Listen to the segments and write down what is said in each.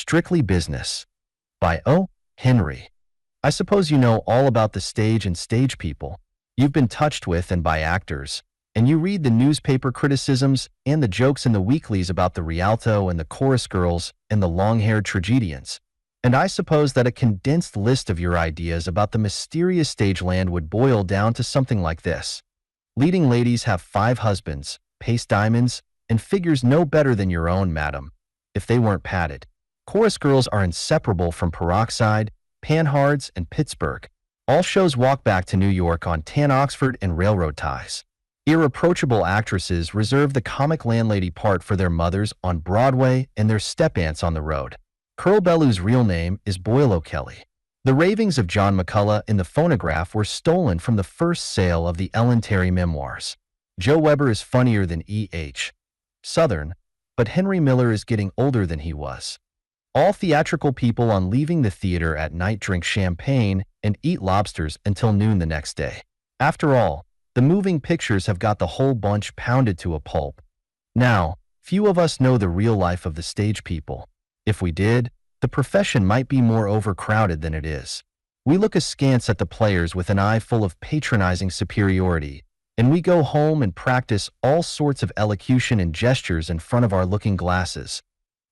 Strictly Business by O. Henry. I suppose you know all about the stage and stage people. You've been touched with and by actors, and you read the newspaper criticisms and the jokes in the weeklies about the Rialto and the chorus girls and the long-haired tragedians. And I suppose that a condensed list of your ideas about the mysterious stage land would boil down to something like this. Leading ladies have 5 husbands, paste diamonds, and figures no better than your own, madam, if they weren't padded. Chorus girls are inseparable from Peroxide, Panhards, and Pittsburgh. All shows walk back to New York on tan Oxford and railroad ties. Irreproachable actresses reserve the comic landlady part for their mothers on Broadway and their step-aunts on the road. Curlbellow's real name is Boyle O'Kelly. The ravings of John McCullough in the phonograph were stolen from the first sale of the Ellen Terry memoirs. Joe Weber is funnier than E.H. Southern, but Henry Miller is getting older than he was. All theatrical people on leaving the theater at night drink champagne and eat lobsters until noon the next day. After all, the moving pictures have got the whole bunch pounded to a pulp. Now, few of us know the real life of the stage people. If we did, the profession might be more overcrowded than it is. We look askance at the players with an eye full of patronizing superiority, and we go home and practice all sorts of elocution and gestures in front of our looking glasses.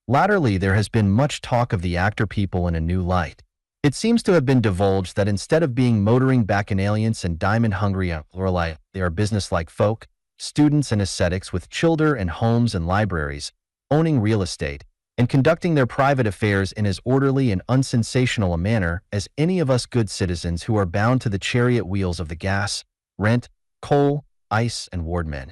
Latterly, there has been much talk of the actor people in a new light. It seems to have been divulged that instead of being motoring bacchanalians and diamond-hungry they are businesslike folk, students and ascetics with children and homes and libraries, owning real estate, and conducting their private affairs in as orderly and unsensational a manner as any of us good citizens who are bound to the chariot wheels of the gas, rent, coal, ice, and wardmen.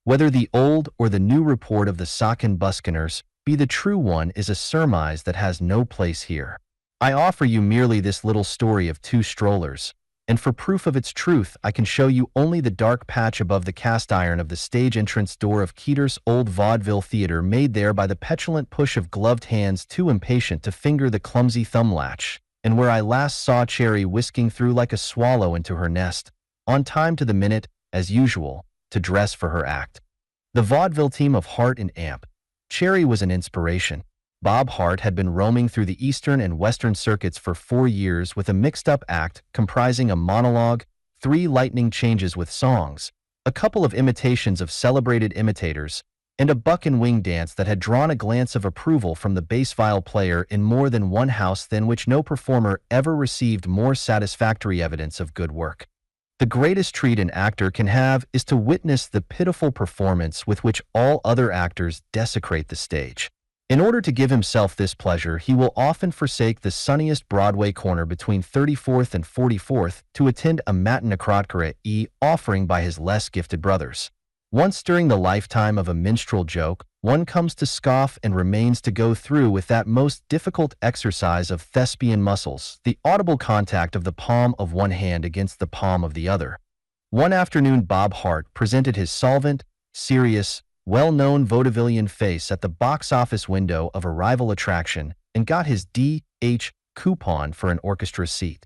Whether the old or the new report of the Sakin buskiners be the true one is a surmise that has no place here. I offer you merely this little story of 2 strollers, and for proof of its truth I can show you only the dark patch above the cast iron of the stage entrance door of Keeter's old vaudeville theater, made there by the petulant push of gloved hands too impatient to finger the clumsy thumb latch, and where I last saw Cherry whisking through like a swallow into her nest, on time to the minute, as usual, to dress for her act. The vaudeville team of Hart and Amp. Cherry was an inspiration. Bob Hart had been roaming through the eastern and western circuits for 4 years with a mixed-up act comprising a monologue, 3 lightning changes with songs, a couple of imitations of celebrated imitators, and a buck and wing dance that had drawn a glance of approval from the bass viol player in more than one house than which no performer ever received more satisfactory evidence of good work. The greatest treat an actor can have is to witness the pitiful performance with which all other actors desecrate the stage. In order to give himself this pleasure, he will often forsake the sunniest Broadway corner between 34th and 44th to attend a matinee offering by his less gifted brothers. Once during the lifetime of a minstrel joke, one comes to scoff and remains to go through with that most difficult exercise of thespian muscles, the audible contact of the palm of one hand against the palm of the other. One afternoon Bob Hart presented his solvent, serious, well-known vaudevillian face at the box office window of a rival attraction and got his D.H. coupon for an orchestra seat.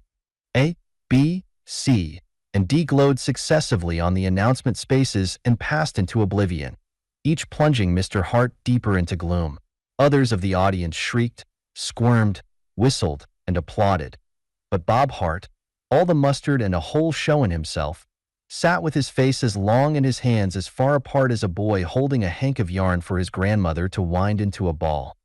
A, B, C, and D glowed successively on the announcement spaces and passed into oblivion, each plunging Mr. Hart deeper into gloom. Others of the audience shrieked, squirmed, whistled, and applauded. But Bob Hart, all the mustard and a whole show in himself, sat with his face as long and his hands as far apart as a boy holding a hank of yarn for his grandmother to wind into a ball.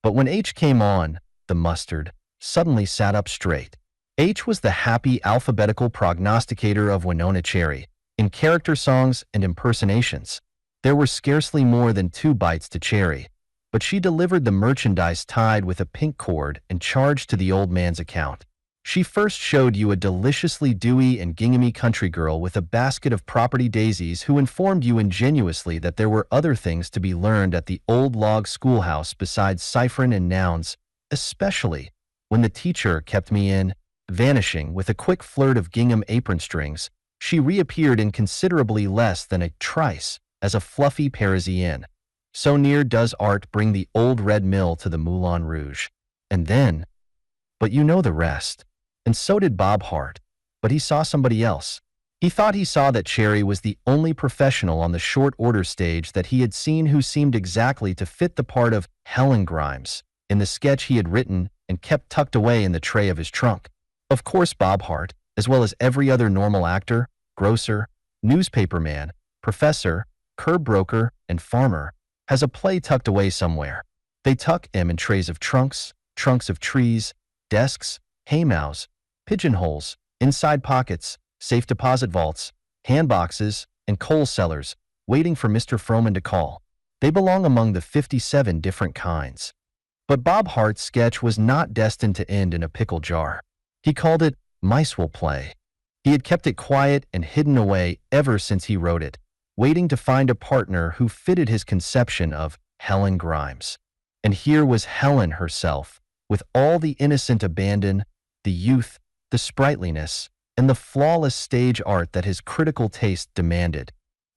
But when H came on, the mustard suddenly sat up straight. H was the happy alphabetical prognosticator of Winona Cherry, in character songs and impersonations. There were scarcely more than 2 bites to Cherry, but she delivered the merchandise tied with a pink cord and charged to the old man's account. She first showed you a deliciously dewy and ginghamy country girl with a basket of property daisies who informed you ingenuously that there were other things to be learned at the old log schoolhouse besides ciphering and nouns, especially when the teacher kept me in. Vanishing with a quick flirt of gingham apron strings, she reappeared in considerably less than a trice as a fluffy Parisienne. So near does art bring the old red mill to the Moulin Rouge. And then, but you know the rest. And so did Bob Hart, but he saw somebody else. He thought he saw that Cherry was the only professional on the short order stage that he had seen who seemed exactly to fit the part of Helen Grimes, in the sketch he had written and kept tucked away in the tray of his trunk. Of course, Bob Hart, as well as every other normal actor, grocer, newspaperman, professor, curb broker, and farmer, has a play tucked away somewhere. They tuck him in trays of trunks, trunks of trees, desks, haymows, pigeonholes, inside pockets, safe deposit vaults, handboxes, and coal cellars, waiting for Mr. Froman to call. They belong among the 57 different kinds. But Bob Hart's sketch was not destined to end in a pickle jar. He called it Mice Will Play. He had kept it quiet and hidden away ever since he wrote it, waiting to find a partner who fitted his conception of Helen Grimes. And here was Helen herself, with all the innocent abandon, the youth, the sprightliness, and the flawless stage art that his critical taste demanded.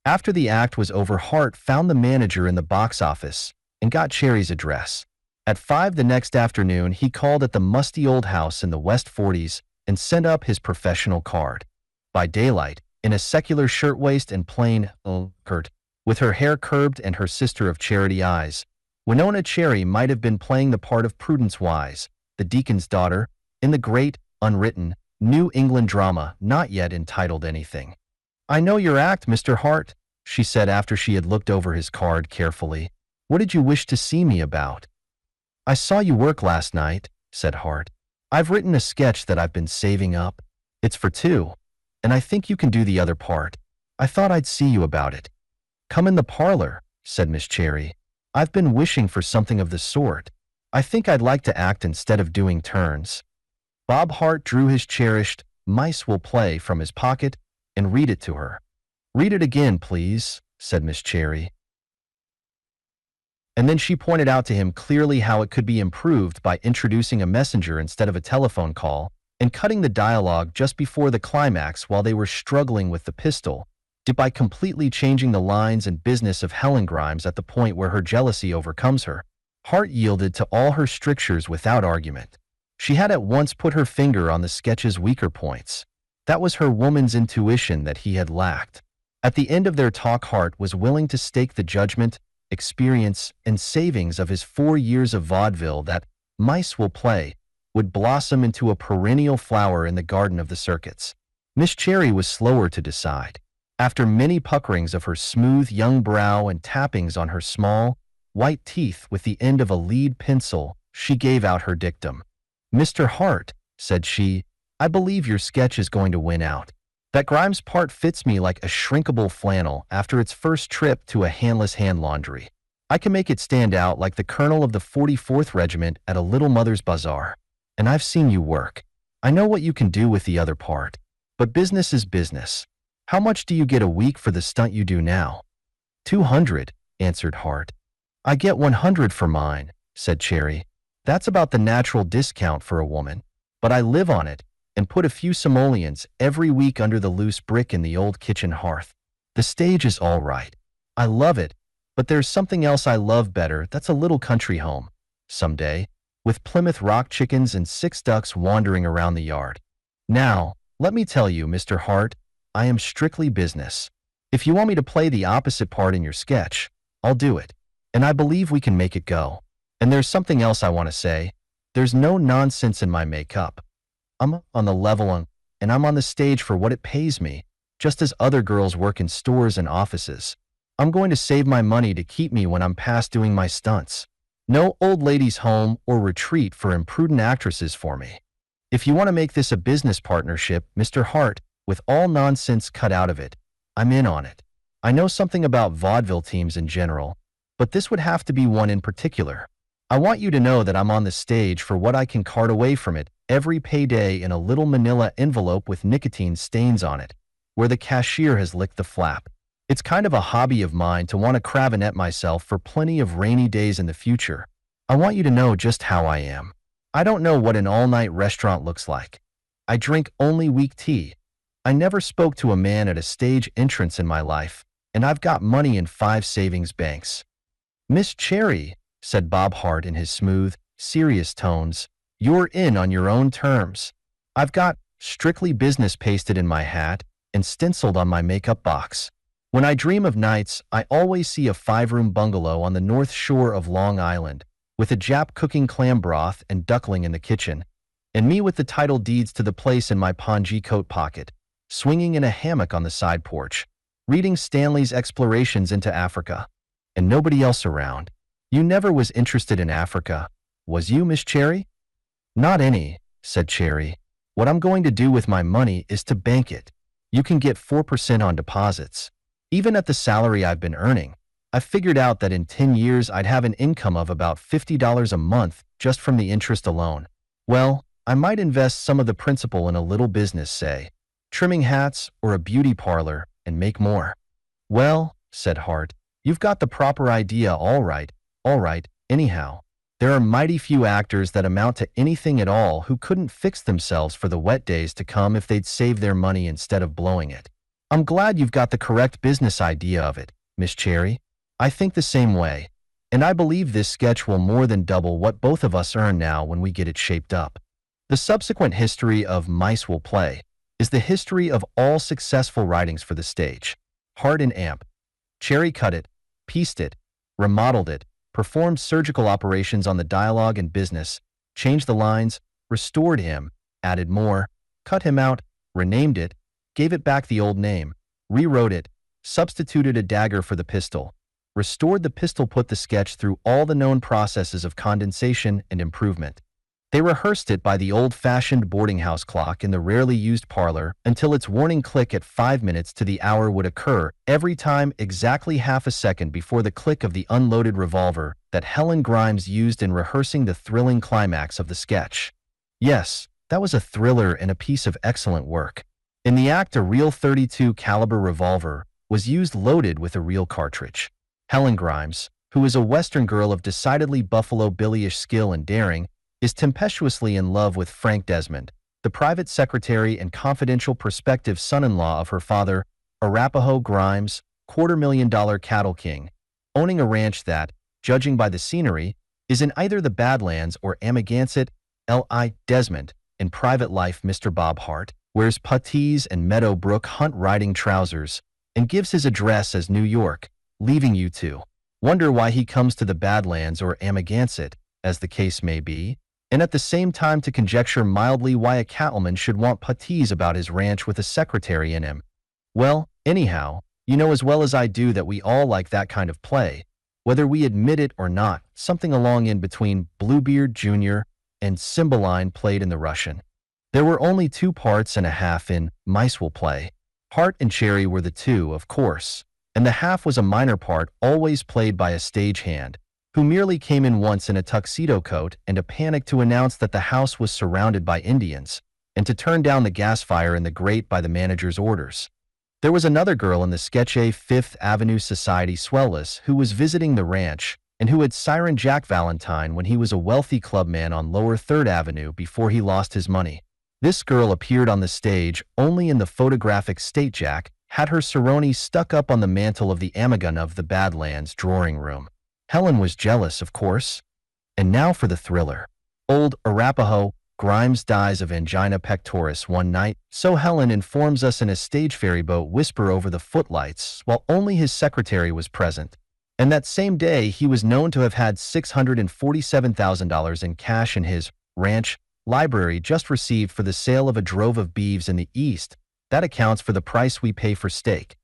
After the act was over, Hart found the manager in the box office and got Cherry's address. At 5 the next afternoon, he called at the musty old house in the West 40s and sent up his professional card. By daylight, in a secular shirtwaist and plain skirt, with her hair curbed and her Sister of Charity eyes, Winona Cherry might have been playing the part of Prudence Wise, the deacon's daughter, in the great, unwritten, New England drama not yet entitled anything. "I know your act, Mr. Hart," she said after she had looked over his card carefully. "What did you wish to see me about?" "I saw you work last night," said Hart. "I've written a sketch that I've been saving up. It's for two, and I think you can do the other part. I thought I'd see you about it." "Come in the parlor," said Miss Cherry. "I've been wishing for something of the sort. I think I'd like to act instead of doing turns." Bob Hart drew his cherished Mice Will Play from his pocket and read it to her. "Read it again, please," said Miss Cherry. And then she pointed out to him clearly how it could be improved by introducing a messenger instead of a telephone call and cutting the dialogue just before the climax while they were struggling with the pistol, by completely changing the lines and business of Helen Grimes at the point where her jealousy overcomes her. Hart yielded to all her strictures without argument. She had at once put her finger on the sketch's weaker points. That was her woman's intuition that he had lacked. At the end of their talk, Hart was willing to stake the judgment, experience, and savings of his 4 years of vaudeville that Mice Will Play would blossom into a perennial flower in the garden of the circuits. Miss Cherry was slower to decide. After many puckerings of her smooth young brow and tappings on her small, white teeth with the end of a lead pencil, she gave out her dictum. "Mr. Hart," said she, "I believe your sketch is going to win out. That Grimes part fits me like a shrinkable flannel after its first trip to a handless hand laundry. I can make it stand out like the colonel of the 44th Regiment at a Little Mother's Bazaar. And I've seen you work. I know what you can do with the other part. But business is business. How much do you get a week for the stunt you do now?" "200, answered Hart. "I get 100 for mine," said Cherry. "That's about the natural discount for a woman. But I live on it and put a few simoleons every week under the loose brick in the old kitchen hearth. The stage is all right. I love it, but there's something else I love better. That's a little country home, someday, with Plymouth Rock chickens and 6 ducks wandering around the yard. Now, let me tell you, Mr. Hart, I am strictly business. If you want me to play the opposite part in your sketch, I'll do it. And I believe we can make it go. And there's something else I want to say. There's no nonsense in my makeup. I'm on the level and I'm on the stage for what it pays me, just as other girls work in stores and offices. I'm going to save my money to keep me when I'm past doing my stunts. No old ladies' home or retreat for imprudent actresses for me. If you want to make this a business partnership, Mr. Hart, with all nonsense cut out of it, I'm in on it. I know something about vaudeville teams in general, but this would have to be one in particular. I want you to know that I'm on the stage for what I can cart away from it every payday in a little manila envelope with nicotine stains on it, where the cashier has licked the flap. It's kind of a hobby of mine to want to cravenette myself for plenty of rainy days in the future. I want you to know just how I am. I don't know what an all-night restaurant looks like. I drink only weak tea. I never spoke to a man at a stage entrance in my life, and I've got money in 5 savings banks." "Miss Cherry," said Bob Hart in his smooth, serious tones, "you're in on your own terms. I've got strictly business pasted in my hat and stenciled on my makeup box. When I dream of nights, I always see a 5-room bungalow on the north shore of Long Island, with a Jap cooking clam broth and duckling in the kitchen, and me with the title deeds to the place in my pongee coat pocket, swinging in a hammock on the side porch, reading Stanley's explorations into Africa, and nobody else around. You never was interested in Africa, was you, Miss Cherry? Not any, said Cherry. What I'm going to do with my money is to bank it. You can get 4% on deposits. Even at the salary I've been earning, I figured out that in 10 years I'd have an income of about $50 a month just from the interest alone. Well, I might invest some of the principal in a little business, say, trimming hats or a beauty parlor, and make more. Well, said Hart, you've got the proper idea, all right, anyhow. There are mighty few actors that amount to anything at all who couldn't fix themselves for the wet days to come if they'd save their money instead of blowing it. I'm glad you've got the correct business idea of it, Miss Cherry. I think the same way, and I believe this sketch will more than double what both of us earn now when we get it shaped up. The subsequent history of Mice Will Play is the history of all successful writings for the stage. Hart and Amp. Cherry cut it, pieced it, remodeled it, performed surgical operations on the dialogue and business, changed the lines, restored him, added more, cut him out, renamed it, gave it back the old name, rewrote it, substituted a dagger for the pistol, restored the pistol, put the sketch through all the known processes of condensation and improvement. They rehearsed it by the old-fashioned boarding house clock in the rarely used parlor until its warning click at 5 minutes to the hour would occur every time exactly half a second before the click of the unloaded revolver that Helen Grimes used in rehearsing the thrilling climax of the sketch. Yes, that was a thriller and a piece of excellent work. In the act, a real .32 caliber revolver was used loaded with a real cartridge. Helen Grimes, who is a Western girl of decidedly Buffalo Billy-ish skill and daring, is tempestuously in love with Frank Desmond, the private secretary and confidential prospective son-in-law of her father, Arapahoe Grimes, $250,000 cattle king, owning a ranch that, judging by the scenery, is in either the Badlands or Amagansett. L.I. Desmond, in private life Mr. Bob Hart, wears puttees and Meadowbrook hunt riding trousers, and gives his address as New York, leaving you to wonder why he comes to the Badlands or Amagansett, as the case may be, and at the same time to conjecture mildly why a cattleman should want puttees about his ranch with a secretary in him. Well, anyhow, you know as well as I do that we all like that kind of play, whether we admit it or not, something along in between Bluebeard Jr. and Cymbeline played in the Russian. There were only 2 parts and a half in Mice Will Play. Hart and Cherry were the 2, of course, and the half was a minor part always played by a stagehand, who merely came in once in a tuxedo coat and a panic to announce that the house was surrounded by Indians, and to turn down the gas fire in the grate by the manager's orders. There was another girl in the sketch, a Fifth Avenue society swelless who was visiting the ranch and who had sirened Jack Valentine when he was a wealthy clubman on Lower 3rd Avenue before he lost his money. This girl appeared on the stage only in the photographic state Jack had her sarong stuck up on the mantel of the Amagun of the Badlands drawing room. Helen was jealous, of course. And now for the thriller. Old Arapahoe Grimes dies of angina pectoris one night, so Helen informs us in a stage ferryboat whisper over the footlights while only his secretary was present. And that same day he was known to have had $647,000 in cash in his ranch library just received for the sale of a drove of beeves in the East. That accounts for the price we pay for steak.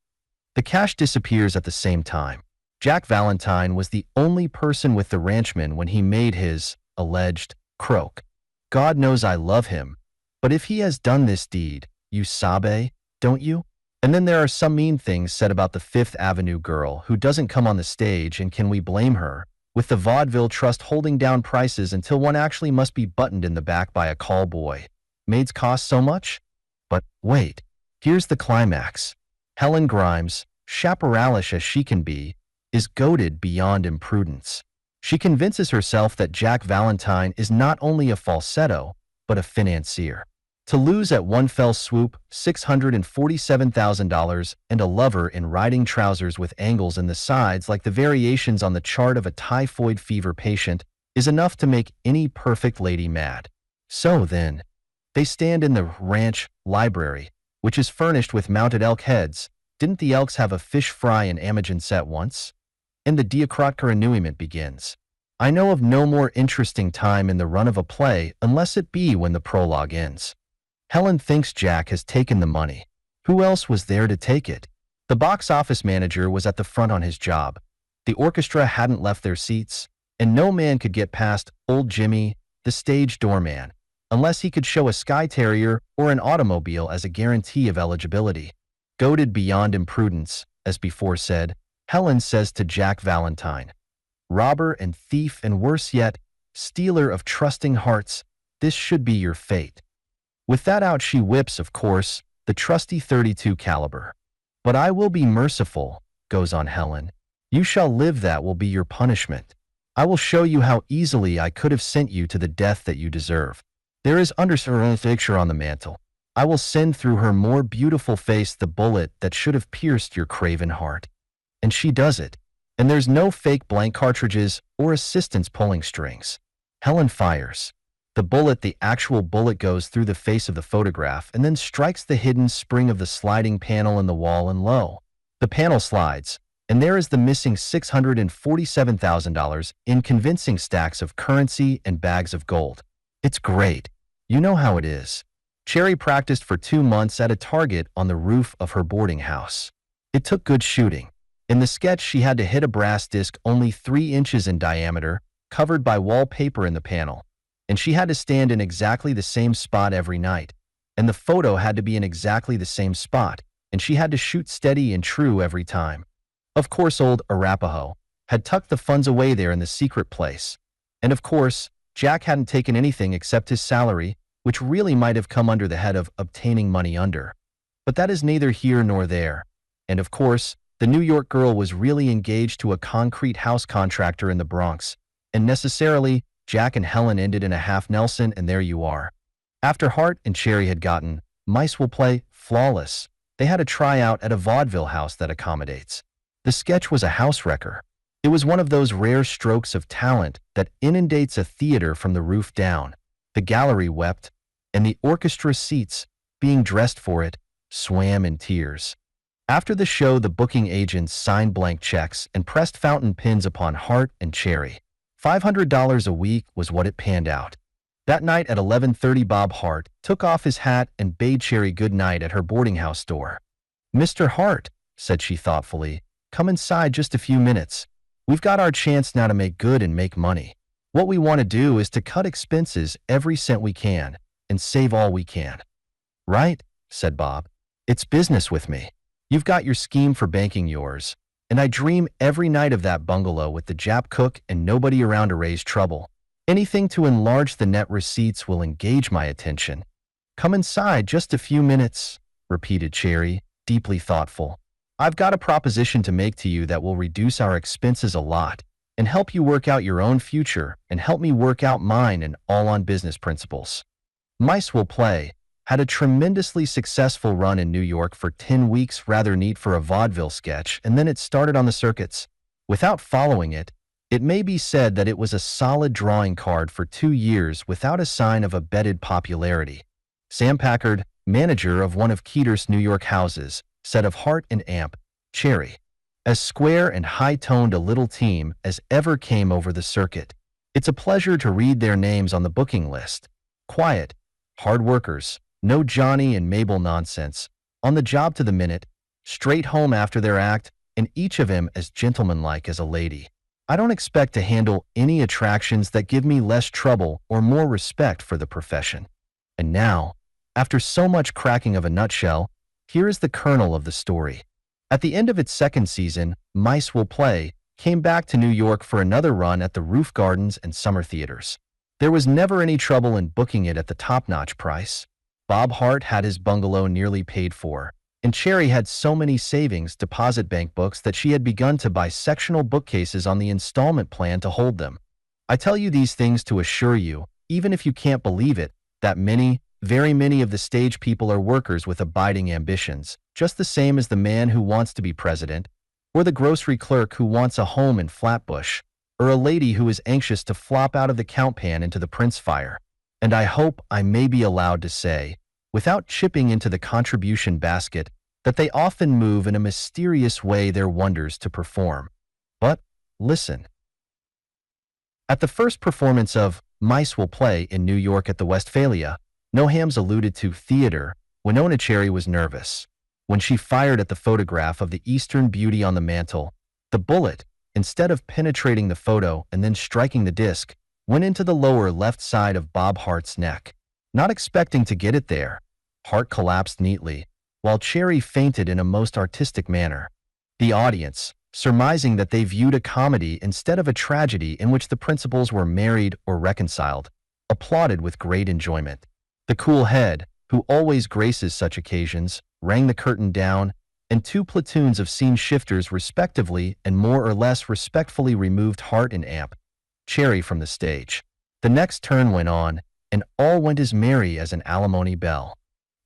The cash disappears at the same time. Jack Valentine was the only person with the ranchman when he made his alleged croak. God knows I love him, but if he has done this deed, you sabe, don't you? And then there are some mean things said about the Fifth Avenue girl who doesn't come on the stage, and can we blame her, with the vaudeville trust holding down prices until one actually must be buttoned in the back by a call boy. Maids cost so much? But wait, here's the climax. Helen Grimes, chaparralish as she can be, is goaded beyond imprudence. She convinces herself that Jack Valentine is not only a falsetto, but a financier. To lose at one fell swoop $647,000 and a lover in riding trousers with angles in the sides like the variations on the chart of a typhoid fever patient is enough to make any perfect lady mad. So then, they stand in the ranch library, which is furnished with mounted elk heads. Didn't the elks have a fish fry in Amagansett once? And the diacrotka renouement begins. I know of no more interesting time in the run of a play unless it be when the prologue ends. Helen thinks Jack has taken the money. Who else was there to take it? The box office manager was at the front on his job. The orchestra hadn't left their seats, and no man could get past old Jimmy, the stage doorman, unless he could show a Skye Terrier or an automobile as a guarantee of eligibility. Goaded beyond imprudence, as before said, Helen says to Jack Valentine, "Robber and thief and worse yet, stealer of trusting hearts, this should be your fate." With that out she whips, of course, the trusty .32 caliber. "But I will be merciful," goes on Helen. "You shall live, that will be your punishment. I will show you how easily I could have sent you to the death that you deserve. There is under her picture on the mantel. I will send through her more beautiful face the bullet that should have pierced your craven heart." And she does it. And there's no fake blank cartridges or assistants pulling strings. Helen fires. The actual bullet goes through the face of the photograph and then strikes the hidden spring of the sliding panel in the wall, and lo, the panel slides, and there is the missing $647,000 in convincing stacks of currency and bags of gold. It's great. You know how it is. Cherry practiced for 2 months at a Target on the roof of her boarding house. It took good shooting. In the sketch, she had to hit a brass disc only 3 inches in diameter, covered by wallpaper in the panel. And she had to stand in exactly the same spot every night. And the photo had to be in exactly the same spot, and she had to shoot steady and true every time. Of course, old Arapaho had tucked the funds away there in the secret place. And of course, Jack hadn't taken anything except his salary, which really might have come under the head of obtaining money under. But that is neither here nor there. And of course, the New York girl was really engaged to a concrete house contractor in the Bronx, and necessarily, Jack and Helen ended in a half Nelson, and there you are. After Hart and Cherry had gotten Mice Will Play flawless, they had a tryout at a vaudeville house that accommodates. The sketch was a house wrecker. It was one of those rare strokes of talent that inundates a theater from the roof down. The gallery wept, and the orchestra seats, being dressed for it, swam in tears. After the show, the booking agents signed blank checks and pressed fountain pens upon Hart and Cherry. $500 a week was what it panned out. That night at 11:30, Bob Hart took off his hat and bade Cherry good night at her boarding house door. "Mr. Hart," said she thoughtfully, "come inside just a few minutes. We've got our chance now to make good and make money. What we want to do is to cut expenses every cent we can and save all we can." "Right," said Bob. "It's business with me. You've got your scheme for banking yours, and I dream every night of that bungalow with the Jap cook and nobody around to raise trouble. Anything to enlarge the net receipts will engage my attention." "Come inside just a few minutes," repeated Cherry, deeply thoughtful. "I've got a proposition to make to you that will reduce our expenses a lot and help you work out your own future and help me work out mine, and all on business principles." Mice Will Play had a tremendously successful run in New York for 10 weeks, rather neat for a vaudeville sketch, and then it started on the circuits. Without following it, it may be said that it was a solid drawing card for 2 years without a sign of abated popularity. Sam Packard, manager of one of Keeter's New York houses, said of Hart and Amp, Cherry, "As square and high-toned a little team as ever came over the circuit. It's a pleasure to read their names on the booking list. Quiet, hard workers, no Johnny and Mabel nonsense, on the job to the minute, straight home after their act, and each of 'em as gentlemanlike as a lady. I don't expect to handle any attractions that give me less trouble or more respect for the profession." And now, after so much cracking of a nutshell, here is the kernel of the story. At the end of its 2nd season, Mice Will Play came back to New York for another run at the Roof Gardens and Summer Theaters. There was never any trouble in booking it at the top-notch price. Bob Hart had his bungalow nearly paid for, and Cherry had so many savings deposit bank books that she had begun to buy sectional bookcases on the installment plan to hold them. I tell you these things to assure you, even if you can't believe it, that many, very many of the stage people are workers with abiding ambitions, just the same as the man who wants to be president, or the grocery clerk who wants a home in Flatbush, or a lady who is anxious to flop out of the count pan into the Prince fire. And I hope I may be allowed to say, without chipping into the contribution basket, that they often move in a mysterious way their wonders to perform. But, listen. At the first performance of Mice Will Play in New York at the Westphalia, Nohams alluded to theater, Winona Cherry was nervous. When she fired at the photograph of the Eastern beauty on the mantel, the bullet, instead of penetrating the photo and then striking the disc, went into the lower left side of Bob Hart's neck. Not expecting to get it there, Hart collapsed neatly, while Cherry fainted in a most artistic manner. The audience, surmising that they viewed a comedy instead of a tragedy in which the principals were married or reconciled, applauded with great enjoyment. The cool head, who always graces such occasions, rang the curtain down, and two platoons of scene shifters respectively and more or less respectfully removed Hart and Cherry from the stage. The next turn went on, and all went as merry as an alimony bell.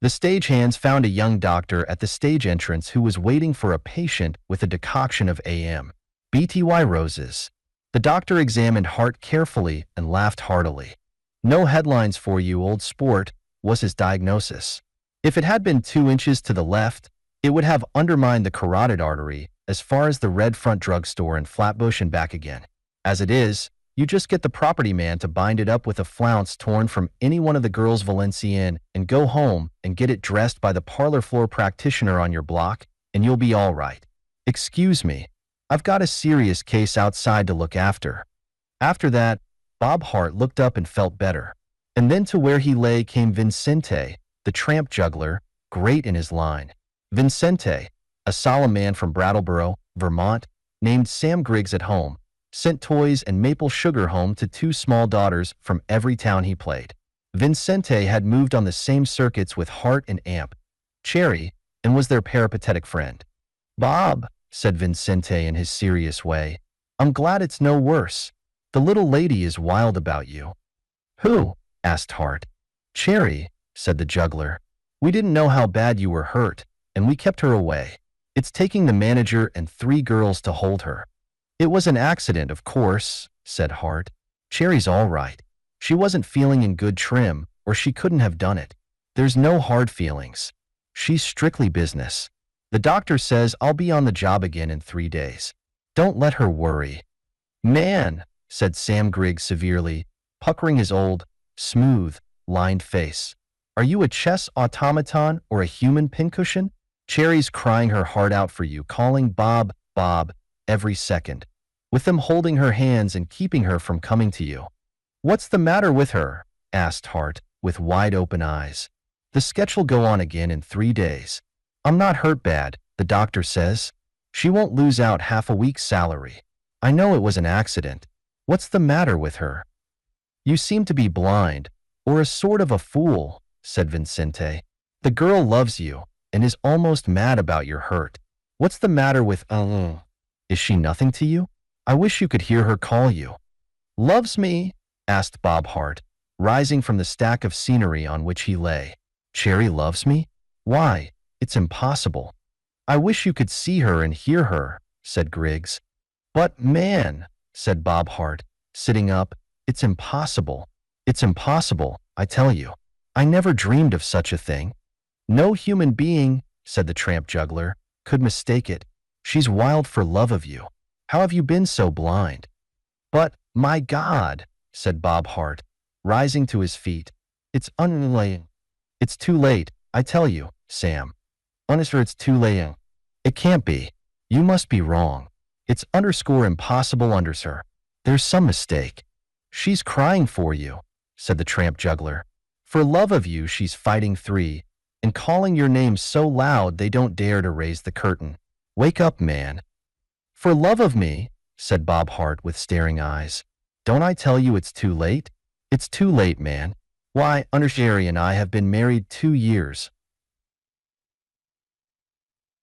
The stagehands found a young doctor at the stage entrance who was waiting for a patient with a decoction of BTY roses. The doctor examined Hart carefully and laughed heartily. "No headlines for you, old sport," was his diagnosis. If it had been 2 inches to the left, it would have undermined the carotid artery as far as the Red Front drugstore in Flatbush and back again. As it is, you just get the property man to bind it up with a flounce torn from any one of the girls' Valenciennes and go home and get it dressed by the parlor floor practitioner on your block, and you'll be all right. "Excuse me, I've got a serious case outside to look after." After that, Bob Hart looked up and felt better. And then to where he lay came Vincente, the tramp juggler, great in his line. Vincente, a solemn man from Brattleboro, Vermont, named Sam Griggs at home, sent toys and maple sugar home to 2 small daughters from every town he played. Vincente had moved on the same circuits with Hart and Cherry, and was their peripatetic friend. "Bob," said Vincente in his serious way, "I'm glad it's no worse. The little lady is wild about you." "Who?" asked Hart. "Cherry," said the juggler. "We didn't know how bad you were hurt, and we kept her away. It's taking the manager and 3 girls to hold her." "It was an accident, of course," said Hart. "Cherry's all right. She wasn't feeling in good trim, or she couldn't have done it. There's no hard feelings. She's strictly business. The doctor says I'll be on the job again in 3 days. Don't let her worry." "Man," said Sam Griggs severely, puckering his old, smooth, lined face. "Are you a chess automaton or a human pincushion? Cherry's crying her heart out for you, calling Bob, Bob, every second, with them holding her hands and keeping her from coming to you." "What's the matter with her?" asked Hart, with wide-open eyes. "The sketch'll go on again in 3 days. I'm not hurt bad, the doctor says. She won't lose out half a week's salary. I know it was an accident. What's the matter with her?" "You seem to be blind, or a sort of a fool," said Vincente. "The girl loves you, and is almost mad about your hurt. What's the matter with Is she nothing to you? I wish you could hear her call you." "Loves me?" asked Bob Hart, rising from the stack of scenery on which he lay. "Cherry loves me? Why, it's impossible." "I wish you could see her and hear her," said Griggs. "But, man," said Bob Hart, sitting up, "it's impossible. It's impossible, I tell you. I never dreamed of such a thing." "No human being," said the tramp juggler, "could mistake it. She's wild for love of you. How have you been so blind?" "But, my God," said Bob Hart, rising to his feet, "it's unlaying. It's too late, I tell you, Sam. Honestly, it's too late. It can't be. You must be wrong. It's impossible sir. There's some mistake." "She's crying for you," said the tramp juggler. "For love of you, she's fighting 3, and calling your name so loud they don't dare to raise the curtain. Wake up, man." "For love of me," said Bob Hart with staring eyes. "Don't I tell you it's too late? It's too late, man. Why, Cherry and I have been married 2 years.